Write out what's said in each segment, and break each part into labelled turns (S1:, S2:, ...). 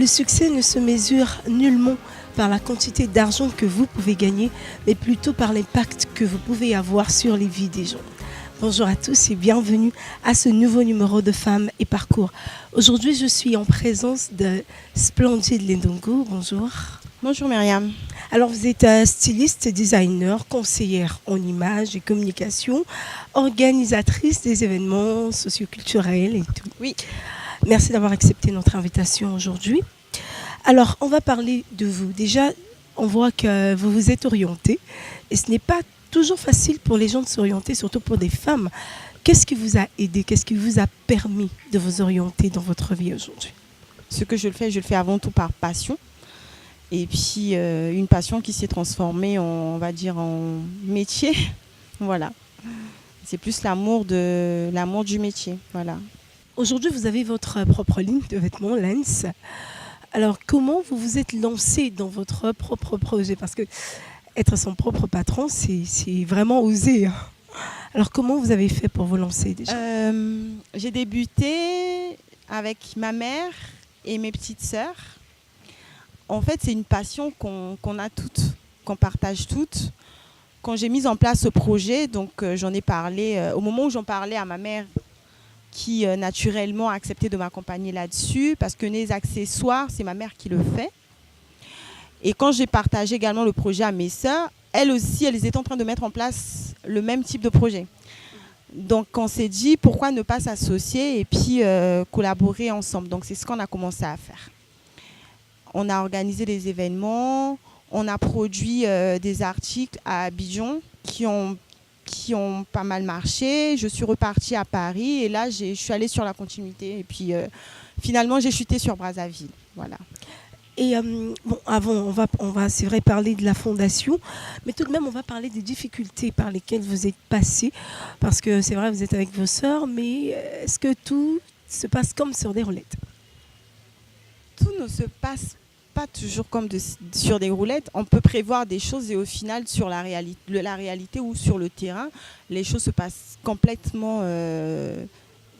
S1: Le succès ne se mesure nullement par la quantité d'argent que vous pouvez gagner, mais plutôt par l'impact que vous pouvez avoir sur les vies des gens. Bonjour à tous et bienvenue à ce nouveau numéro de Femmes et Parcours. Aujourd'hui, je suis en présence de Splendide Lendongo. Bonjour.
S2: Bonjour Myriam.
S1: Alors, vous êtes styliste, designer, conseillère en images et communication, organisatrice des événements socioculturels et tout.
S2: Oui.
S1: Merci d'avoir accepté notre invitation aujourd'hui. Alors, on va parler de vous. Déjà, on voit que vous vous êtes orientée et ce n'est pas toujours facile pour les gens de s'orienter, surtout pour des femmes. Qu'est-ce qui vous a aidé? Qu'est-ce qui vous a permis de vous orienter dans votre vie aujourd'hui?
S2: Ce que je le fais avant tout par passion. Et puis, une passion qui s'est transformée, on va dire, en métier. Voilà. C'est plus l'amour du métier. Voilà.
S1: Aujourd'hui, vous avez votre propre ligne de vêtements, Lens. Alors, comment vous vous êtes lancé dans votre propre projet? Parce que être son propre patron, c'est vraiment osé. Alors, comment vous avez fait pour vous lancer déjà?
S2: J'ai débuté avec ma mère et mes petites sœurs. En fait, c'est une passion qu'on a toutes, qu'on partage toutes. Quand j'ai mis en place ce projet, donc j'en ai parlé, au moment où j'en parlais à ma mère, qui naturellement a accepté de m'accompagner là-dessus, parce que les accessoires, c'est ma mère qui le fait. Et quand j'ai partagé également le projet à mes sœurs, elles aussi, elles étaient en train de mettre en place le même type de projet. Donc on s'est dit, pourquoi ne pas s'associer et puis collaborer ensemble. Donc c'est ce qu'on a commencé à faire. On a organisé des événements, on a produit des articles à Abidjan qui ont pas mal marché. Je suis repartie à Paris et là, je suis allée sur la continuité. Et puis, finalement, j'ai chuté sur Brazzaville. Voilà.
S1: Et bon, avant, on va c'est vrai, parler de la fondation, mais tout de même, on va parler des difficultés par lesquelles vous êtes passé. Parce que c'est vrai, vous êtes avec vos sœurs, mais est-ce que tout se passe comme sur des roulettes?
S2: Tout ne se passe pas toujours comme sur des roulettes. On peut prévoir des choses et au final, sur la réalité ou sur le terrain, les choses se passent complètement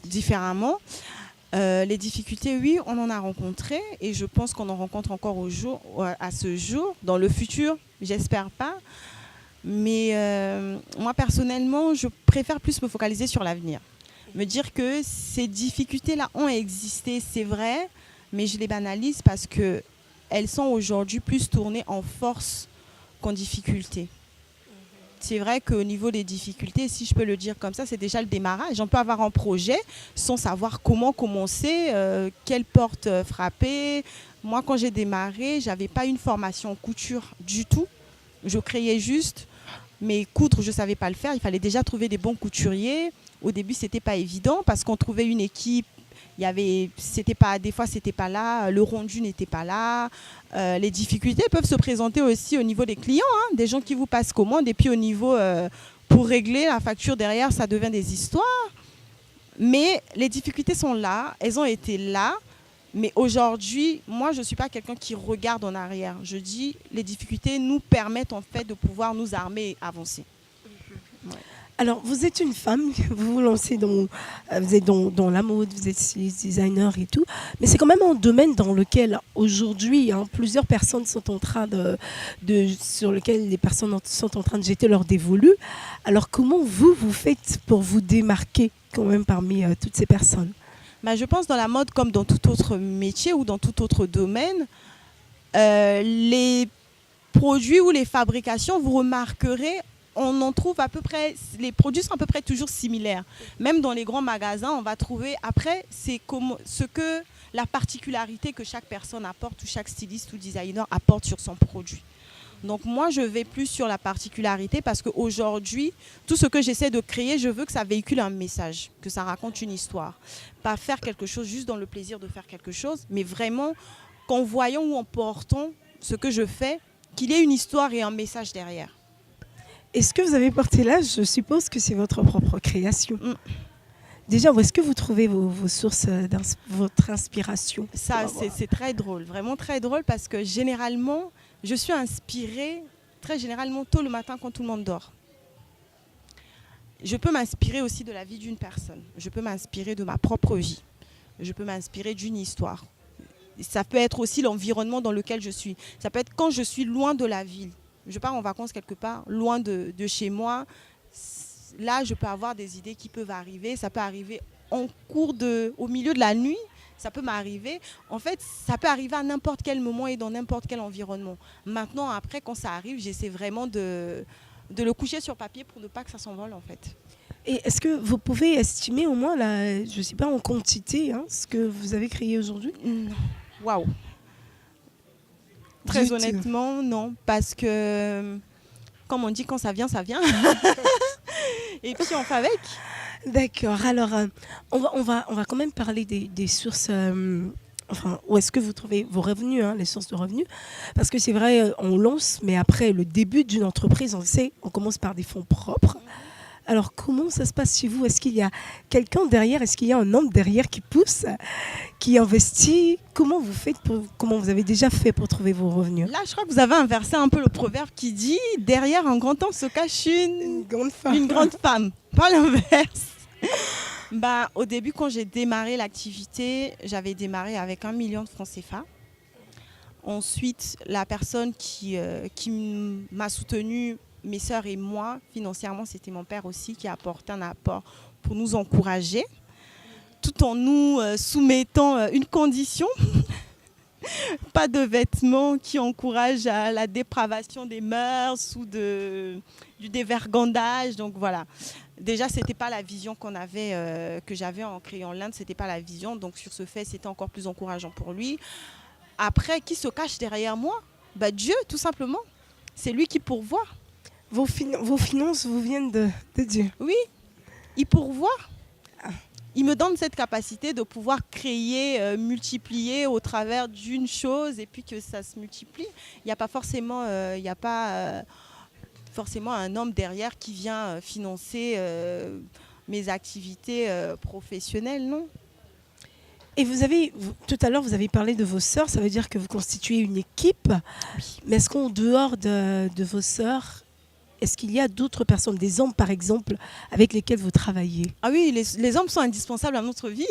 S2: différemment. Les difficultés, oui, on en a rencontré et je pense qu'on en rencontre encore à ce jour. Dans le futur, j'espère pas. Mais moi, personnellement, je préfère plus me focaliser sur l'avenir. Me dire que ces difficultés-là ont existé, c'est vrai, mais je les banalise parce que elles sont aujourd'hui plus tournées en force qu'en difficulté. C'est vrai qu'au niveau des difficultés, si je peux le dire comme ça, c'est déjà le démarrage. On peut avoir un projet sans savoir comment commencer, quelle porte frapper. Moi, quand j'ai démarré, je n'avais pas une formation en couture du tout. Je créais juste, mais coudre, je ne savais pas le faire. Il fallait déjà trouver des bons couturiers. Au début, ce n'était pas évident parce qu'on trouvait une équipe. Des fois c'était pas là, le rendu n'était pas là. Les difficultés peuvent se présenter aussi au niveau des clients, hein, des gens qui vous passent commande et puis au niveau pour régler la facture derrière, ça devient des histoires. Mais les difficultés sont là, elles ont été là. Mais aujourd'hui, moi, je ne suis pas quelqu'un qui regarde en arrière. Je dis, les difficultés nous permettent en fait de pouvoir nous armer et avancer. Ouais.
S1: Alors, vous êtes une femme, vous vous lancez vous êtes dans la mode, vous êtes designer et tout, mais c'est quand même un domaine dans lequel aujourd'hui, plusieurs personnes sont en train sur lequel les personnes sont en train de jeter leur dévolu. Alors, comment vous faites pour vous démarquer quand même parmi toutes ces personnes?
S2: Je pense dans la mode comme dans tout autre métier ou dans tout autre domaine, les produits ou les fabrications, vous remarquerez, on en trouve à peu près, les produits sont à peu près toujours similaires. Même dans les grands magasins, on va trouver, après, c'est la particularité que chaque personne apporte ou chaque styliste ou designer apporte sur son produit. Donc moi, je vais plus sur la particularité parce qu'aujourd'hui, tout ce que j'essaie de créer, je veux que ça véhicule un message, que ça raconte une histoire. Pas faire quelque chose juste dans le plaisir de faire quelque chose, mais vraiment qu'en voyant ou en portant ce que je fais, qu'il y ait une histoire et un message derrière.
S1: Est-ce que vous avez porté là? Je suppose que c'est votre propre création. Déjà, où est-ce que vous trouvez vos sources, votre inspiration?
S2: Ça, c'est très drôle, vraiment très drôle parce que généralement, je suis inspirée très généralement tôt le matin quand tout le monde dort. Je peux m'inspirer aussi de la vie d'une personne. Je peux m'inspirer de ma propre vie. Je peux m'inspirer d'une histoire. Ça peut être aussi l'environnement dans lequel je suis. Ça peut être quand je suis loin de la ville. Je pars en vacances quelque part, loin de chez moi. Là, je peux avoir des idées qui peuvent arriver. Ça peut arriver au milieu de la nuit. Ça peut m'arriver. En fait, ça peut arriver à n'importe quel moment et dans n'importe quel environnement. Maintenant, après, quand ça arrive, j'essaie vraiment de le coucher sur papier pour ne pas que ça s'envole, en fait.
S1: Et est-ce que vous pouvez estimer au moins, je ne sais pas, en quantité, ce que vous avez créé aujourd'hui?
S2: Waouh! Très honnêtement, non. Parce que, comme on dit, quand ça vient, ça vient. Et puis, on fait avec.
S1: D'accord. Alors, on va quand même parler des sources... où est-ce que vous trouvez vos revenus, les sources de revenus? Parce que c'est vrai, on lance, mais après, le début d'une entreprise, on sait, on commence par des fonds propres. Alors, comment ça se passe chez vous? Est-ce qu'il y a quelqu'un derrière? Est-ce qu'il y a un homme derrière qui pousse, qui investit? Comment vous faites comment vous avez déjà fait pour trouver vos revenus?
S2: Là, je crois que vous avez inversé un peu le proverbe qui dit « Derrière un grand homme se cache une grande femme ». Pas l'inverse. Au début, quand j'ai démarré l'activité, j'avais démarré avec 1 million de francs CFA. Ensuite, la personne qui m'a soutenue, mes sœurs et moi, financièrement, c'était mon père aussi qui a apporté un apport pour nous encourager, tout en nous soumettant une condition, pas de vêtements qui encouragent à la dépravation des mœurs ou du dévergondage. Donc voilà. Déjà, ce n'était pas la vision que j'avais en créant l'Inde, ce n'était pas la vision. Donc sur ce fait, c'était encore plus encourageant pour lui. Après, qui se cache derrière moi? Dieu, tout simplement. C'est lui qui pourvoit.
S1: Vos finances vous viennent de Dieu?
S2: Oui, il pourvoit. Il me donne cette capacité de pouvoir créer, multiplier au travers d'une chose et puis que ça se multiplie. Il n'y a pas forcément, forcément un homme derrière qui vient financer mes activités professionnelles, non.
S1: Et tout à l'heure, vous avez parlé de vos sœurs, ça veut dire que vous constituez une équipe. Oui. Mais est-ce qu'en dehors de vos sœurs, est-ce qu'il y a d'autres personnes, des hommes par exemple, avec lesquels vous travaillez?
S2: Ah oui, les hommes sont indispensables à notre vie.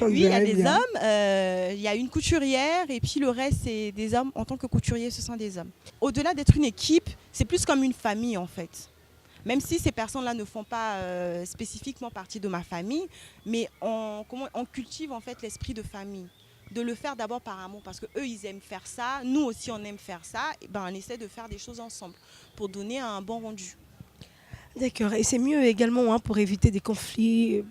S2: Oui, il y a des hommes, il y a une couturière et puis le reste, c'est des hommes. En tant que couturier, ce sont des hommes. Au-delà d'être une équipe, c'est plus comme une famille en fait. Même si ces personnes-là ne font pas spécifiquement partie de ma famille, mais on cultive en fait l'esprit de famille. De le faire d'abord par amour, parce qu'eux, ils aiment faire ça. Nous aussi, on aime faire ça. Et on essaie de faire des choses ensemble pour donner un bon rendu.
S1: D'accord. Et c'est mieux également pour éviter des conflits.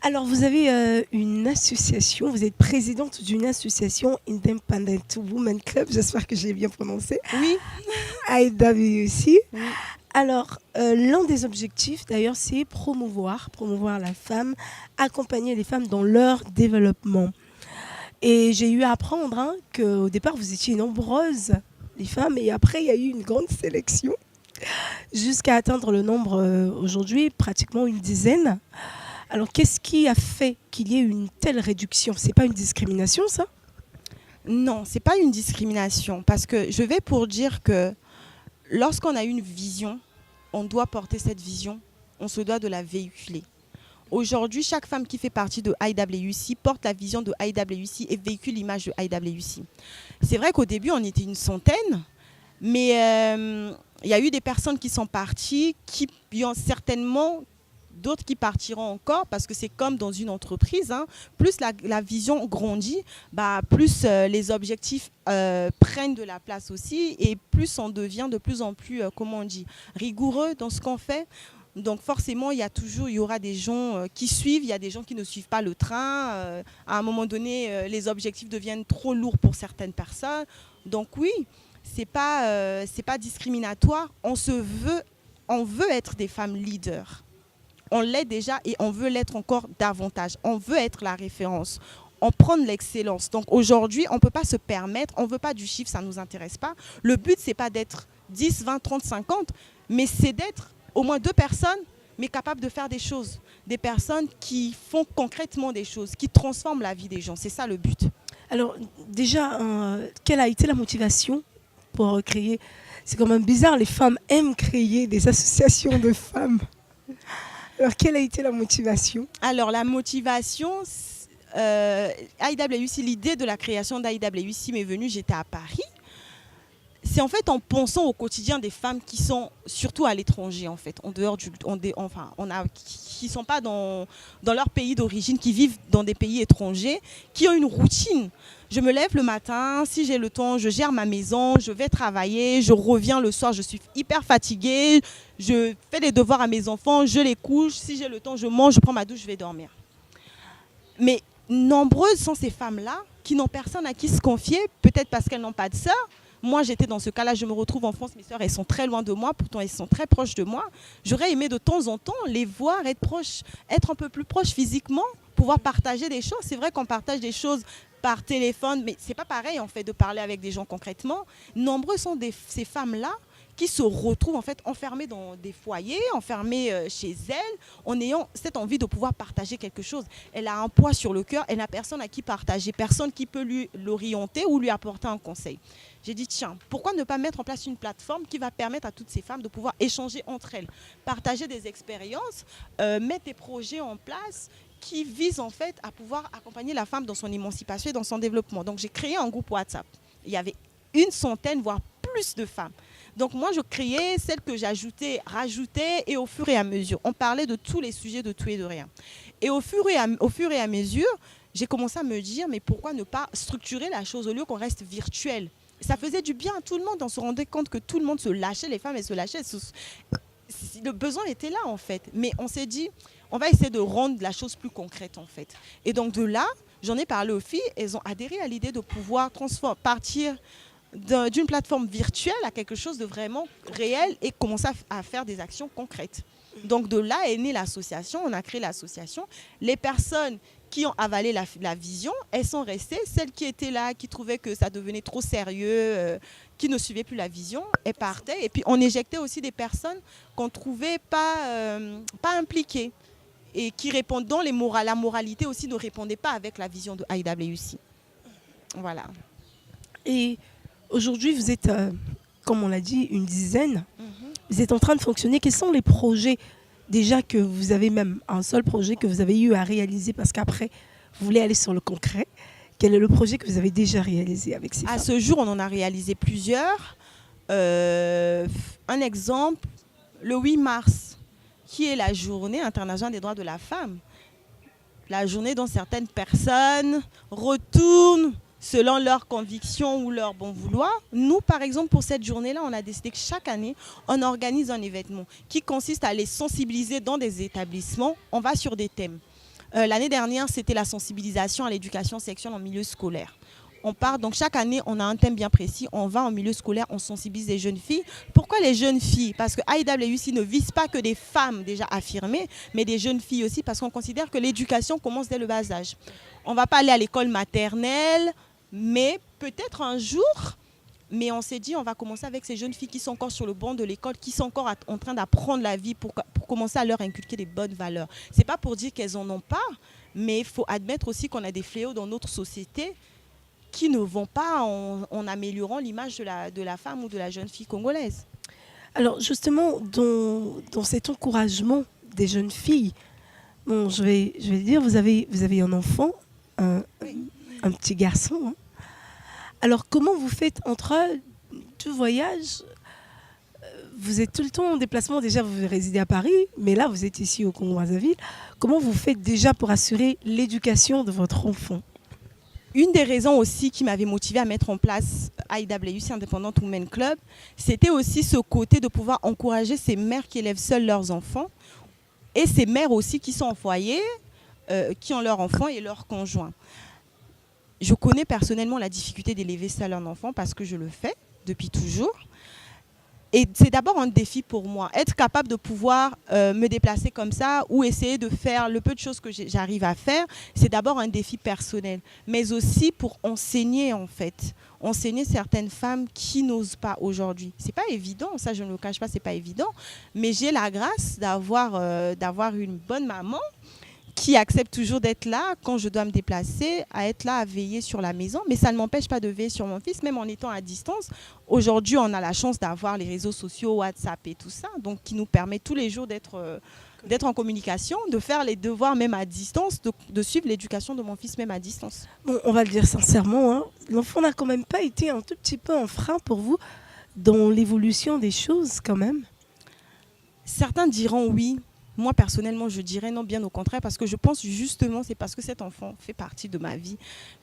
S1: Alors, vous avez une association, vous êtes présidente d'une association Independent Women Club, j'espère que j'ai bien prononcé.
S2: Oui.
S1: IWC.
S2: Oui.
S1: Alors, l'un des objectifs, d'ailleurs, c'est promouvoir la femme, accompagner les femmes dans leur développement. Et j'ai eu à apprendre qu'au départ, vous étiez nombreuses, les femmes, et après, il y a eu une grande sélection, jusqu'à atteindre le nombre aujourd'hui, pratiquement une dizaine. Alors, qu'est-ce qui a fait qu'il y ait une telle réduction? Ce n'est pas une discrimination, ça?
S2: Non, ce n'est pas une discrimination, parce que je vais pour dire que lorsqu'on a une vision, on doit porter cette vision, on se doit de la véhiculer. Aujourd'hui, chaque femme qui fait partie de IWC porte la vision de IWC et véhicule l'image de IWC. C'est vrai qu'au début, on était une centaine, mais il y a eu des personnes qui sont parties, qui ont certainement d'autres qui partiront encore, parce que c'est comme dans une entreprise, plus la vision grandit, plus les objectifs prennent de la place aussi, et plus on devient de plus en plus, rigoureux dans ce qu'on fait. Donc forcément, il y aura des gens qui suivent, il y a des gens qui ne suivent pas le train. À un moment donné, les objectifs deviennent trop lourds pour certaines personnes. Donc oui, c'est pas discriminatoire. On veut être des femmes leaders. On l'est déjà et on veut l'être encore davantage. On veut être la référence. On prend de l'excellence. Donc aujourd'hui, on ne peut pas se permettre, on ne veut pas du chiffre, ça ne nous intéresse pas. Le but, ce n'est pas d'être 10, 20, 30, 50, mais c'est d'être au moins 2 personnes, mais capables de faire des choses. Des personnes qui font concrètement des choses, qui transforment la vie des gens. C'est ça le but.
S1: Alors déjà, quelle a été la motivation pour créer? C'est quand même bizarre, les femmes aiment créer des associations de femmes. Alors quelle a été la motivation?
S2: Alors la motivation, IWC, l'idée de la création d'IWC m'est venue, j'étais à Paris. C'est en fait en pensant au quotidien des femmes qui sont surtout à l'étranger, en fait, en dehors qui sont pas dans leur pays d'origine, qui vivent dans des pays étrangers, qui ont une routine. Je me lève le matin, si j'ai le temps, je gère ma maison, je vais travailler, je reviens le soir, je suis hyper fatiguée, je fais les devoirs à mes enfants, je les couche, si j'ai le temps, je mange, je prends ma douche, je vais dormir. Mais nombreuses sont ces femmes-là qui n'ont personne à qui se confier, peut-être parce qu'elles n'ont pas de sœurs. Moi, j'étais dans ce cas-là, je me retrouve en France, mes sœurs, elles sont très loin de moi, pourtant elles sont très proches de moi. J'aurais aimé de temps en temps les voir, être proches, être un peu plus proches physiquement, pouvoir partager des choses. C'est vrai qu'on partage des choses par téléphone, mais c'est pas pareil en fait de parler avec des gens concrètement. Nombreux sont ces femmes-là qui se retrouvent en fait enfermées dans des foyers, enfermées chez elles, en ayant cette envie de pouvoir partager quelque chose. Elle a un poids sur le cœur, elle n'a personne à qui partager, personne qui peut l'orienter ou lui apporter un conseil. J'ai dit, tiens, pourquoi ne pas mettre en place une plateforme qui va permettre à toutes ces femmes de pouvoir échanger entre elles, partager des expériences, mettre des projets en place qui visent en fait à pouvoir accompagner la femme dans son émancipation et dans son développement. Donc j'ai créé un groupe WhatsApp. Il y avait 100, voire plus de femmes. Donc moi, je créais celles que j'ajoutais, rajoutais, et au fur et à mesure, on parlait de tous les sujets, de tout et de rien. Et au fur et à mesure, j'ai commencé à me dire, mais pourquoi ne pas structurer la chose au lieu qu'on reste virtuel? Ça faisait du bien à tout le monde, on se rendait compte que tout le monde se lâchait, les femmes elles se lâchaient. Le besoin était là en fait, mais on s'est dit, on va essayer de rendre la chose plus concrète en fait. Et donc de là, j'en ai parlé aux filles, elles ont adhéré à l'idée de pouvoir partir d'une plateforme virtuelle à quelque chose de vraiment réel et commencer à faire des actions concrètes. Donc de là est née l'association, on a créé l'association. Les personnes qui ont avalé la vision, elles sont restées. Celles qui étaient là, qui trouvaient que ça devenait trop sérieux, qui ne suivaient plus la vision, elles partaient. Et puis on éjectait aussi des personnes qu'on ne trouvait pas impliquées et qui répondent, dont la moralité aussi ne répondait pas avec la vision de IWC. Voilà.
S1: Et aujourd'hui, vous êtes, comme on l'a dit, une dizaine. Vous êtes en train de fonctionner. Quels sont les projets déjà que vous avez, même un seul projet que vous avez eu à réaliser parce qu'après, vous voulez aller sur le concret? Quel est le projet que vous avez déjà réalisé avec ces femmes?
S2: À ce jour, on en a réalisé plusieurs. Un exemple, le 8 mars, qui est la journée internationale des droits de la femme. La journée dont certaines personnes retournent selon leurs convictions ou leur bon vouloir. Nous, par exemple, pour cette journée-là, on a décidé que chaque année, on organise un événement qui consiste à les sensibiliser dans des établissements. On va sur des thèmes. L'année dernière, c'était la sensibilisation à l'éducation sexuelle en milieu scolaire. On part, donc chaque année, on a un thème bien précis. On va en milieu scolaire, on sensibilise les jeunes filles. Pourquoi les jeunes filles? Parce que IWC ne vise pas que des femmes déjà affirmées, mais des jeunes filles aussi, parce qu'on considère que l'éducation commence dès le bas âge. On ne va pas aller à l'école maternelle, mais peut-être un jour, mais on s'est dit on va commencer avec ces jeunes filles qui sont encore sur le banc de l'école, qui sont encore en train d'apprendre la vie pour commencer à leur inculquer des bonnes valeurs. Ce n'est pas pour dire qu'elles n'en ont pas, mais il faut admettre aussi qu'on a des fléaux dans notre société qui ne vont pas en améliorant l'image de la femme ou de la jeune fille congolaise.
S1: Alors justement, dans cet encouragement des jeunes filles, bon, je vais dire, vous avez un enfant, un petit garçon. Hein. Alors comment vous faites entre tout voyage? Vous êtes tout le temps en déplacement, déjà vous résidez à Paris, mais là vous êtes ici au Congo-Brazzaville. Comment vous faites déjà pour assurer l'éducation de votre enfant?
S2: Une des raisons aussi qui m'avait motivée à mettre en place IWC, Independent Women Club, c'était aussi ce côté de pouvoir encourager ces mères qui élèvent seules leurs enfants et ces mères aussi qui sont en foyer, qui ont leurs enfants et leurs conjoints. Je connais personnellement la difficulté d'élever seul un enfant parce que je le fais depuis toujours. Et c'est d'abord un défi pour moi. Être capable de pouvoir me déplacer comme ça ou essayer de faire le peu de choses que j'arrive à faire, c'est d'abord un défi personnel. Mais aussi pour enseigner en fait. Enseigner certaines femmes qui n'osent pas aujourd'hui. C'est pas évident, ça je ne le cache pas, c'est pas évident. Mais j'ai la grâce d'avoir une bonne maman qui accepte toujours d'être là quand je dois me déplacer, à être là, à veiller sur la maison. Mais ça ne m'empêche pas de veiller sur mon fils, même en étant à distance. Aujourd'hui, on a la chance d'avoir les réseaux sociaux, WhatsApp et tout ça, donc qui nous permet tous les jours d'être d'être en communication, de faire les devoirs même à distance, de suivre l'éducation de mon fils même à distance.
S1: Bon, on va le dire sincèrement, hein, l'enfant n'a quand même pas été un tout petit peu un frein pour vous dans l'évolution des choses quand même?
S2: Certains diront oui. Moi, personnellement, je dirais non, bien au contraire, parce que je pense justement, c'est parce que cet enfant fait partie de ma vie,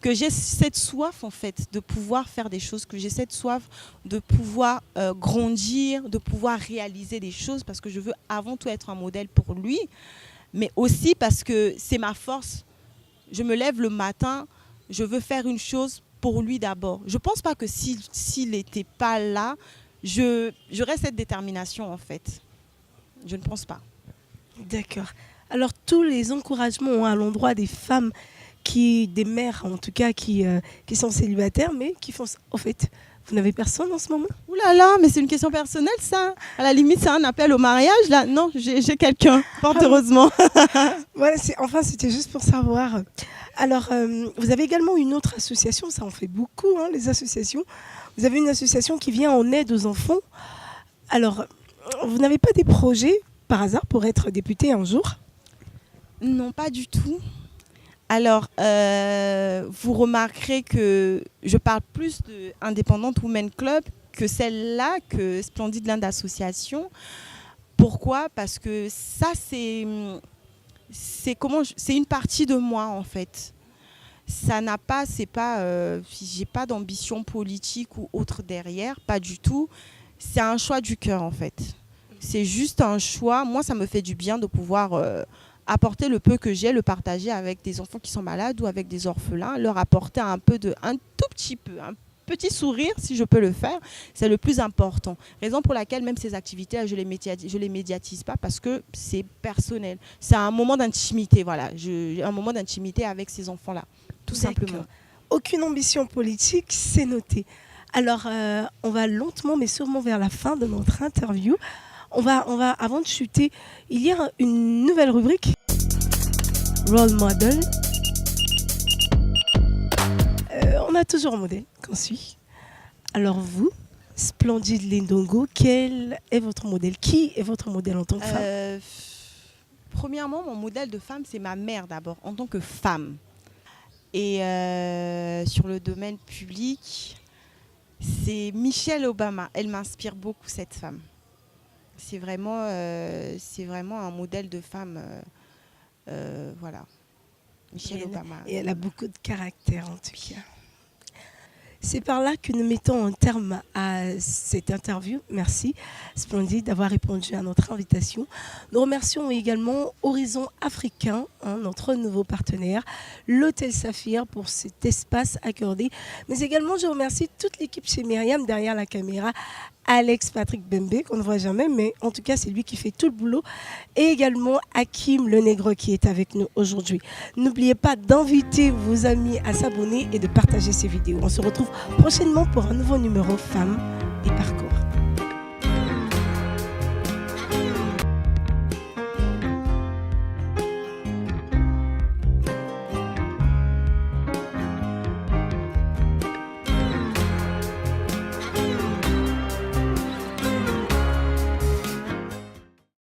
S2: que j'ai cette soif, en fait, de pouvoir faire des choses, que j'ai cette soif de pouvoir grandir, de pouvoir réaliser des choses, parce que je veux avant tout être un modèle pour lui, mais aussi parce que c'est ma force. Je me lève le matin, je veux faire une chose pour lui d'abord. Je ne pense pas que s'il n'était pas là, j'aurais cette détermination, en fait. Je ne pense pas.
S1: D'accord. Alors tous les encouragements à l'endroit des femmes, des mères en tout cas, qui sont célibataires, mais qui font... Au fait, vous n'avez personne en ce moment?
S2: Ouh là là, mais c'est une question personnelle ça. À la limite, c'est un appel au mariage là. Non, j'ai quelqu'un, fort heureusement.
S1: Voilà, c'était juste pour savoir. Alors, vous avez également une autre association, ça en fait beaucoup, hein, les associations. Vous avez une association qui vient en aide aux enfants. Alors, vous n'avez pas des projets par hasard pour être député un jour?
S2: Non, pas du tout. Alors, vous remarquerez que je parle plus de Independent Women Club que celle-là, que Splendide Land Association. Pourquoi? Parce que ça, c'est une partie de moi, en fait. J'ai pas d'ambition politique ou autre derrière, pas du tout. C'est un choix du cœur, en fait. C'est juste un choix. Moi, ça me fait du bien de pouvoir apporter le peu que j'ai, le partager avec des enfants qui sont malades ou avec des orphelins, leur apporter un tout petit peu, un petit sourire, si je peux le faire. C'est le plus important. Raison pour laquelle même ces activités, je les médiatise pas parce que c'est personnel. C'est un moment d'intimité, voilà. Un moment d'intimité avec ces enfants-là, tout simplement.
S1: Aucune ambition politique, c'est noté. Alors, on va lentement mais sûrement vers la fin de notre interview. On va, avant de chuter, il y a une nouvelle rubrique, Role Model. On a toujours un modèle qu'on suit. Alors vous, Splendide Lindongo, quel est votre modèle? Qui est votre modèle en tant que femme?
S2: Premièrement, mon modèle de femme, c'est ma mère d'abord, en tant que femme. Et sur le domaine public, c'est Michelle Obama. Elle m'inspire beaucoup, cette femme. C'est vraiment un modèle de femme. Voilà. Michelle Obama.
S1: Et elle a beaucoup de caractère, en tout cas. C'est par là que nous mettons un terme à cette interview. Merci, Splendide, d'avoir répondu à notre invitation. Nous remercions également Horizon Africain, notre nouveau partenaire, l'Hôtel Saphir pour cet espace accordé. Mais également, je remercie toute l'équipe chez Myriam derrière la caméra, Alex Patrick Bembe, qu'on ne voit jamais, mais en tout cas, c'est lui qui fait tout le boulot. Et également Hakim Le Nègre qui est avec nous aujourd'hui. N'oubliez pas d'inviter vos amis à s'abonner et de partager ces vidéos. On se retrouve prochainement pour un nouveau numéro Femmes